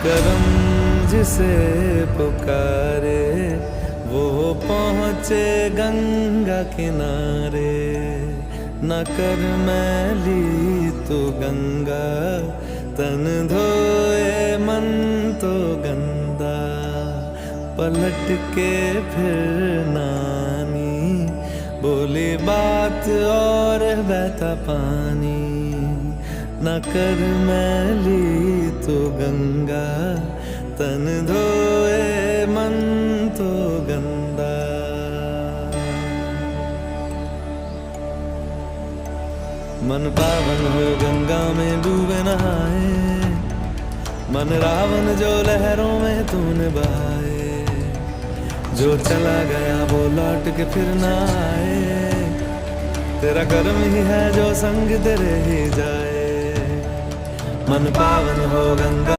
करम जिसे पुकारे वो पहुँचे गंगा किनारे। न कर मैली तू गंगा तन धोए मन तो गंदा। पलट के फिर नानी बोली बात और बहता पानी। न कर मैली तू गंगा तन धोए मन तो गंदा। मन पावन हो गंगा में डूबे नहाए। मन रावण जो लहरों में तूने बहाए। जो चला गया वो लौट के फिर ना आए। तेरा कर्म ही है जो संग तेरे ही जाए। मन पावन हो गंगा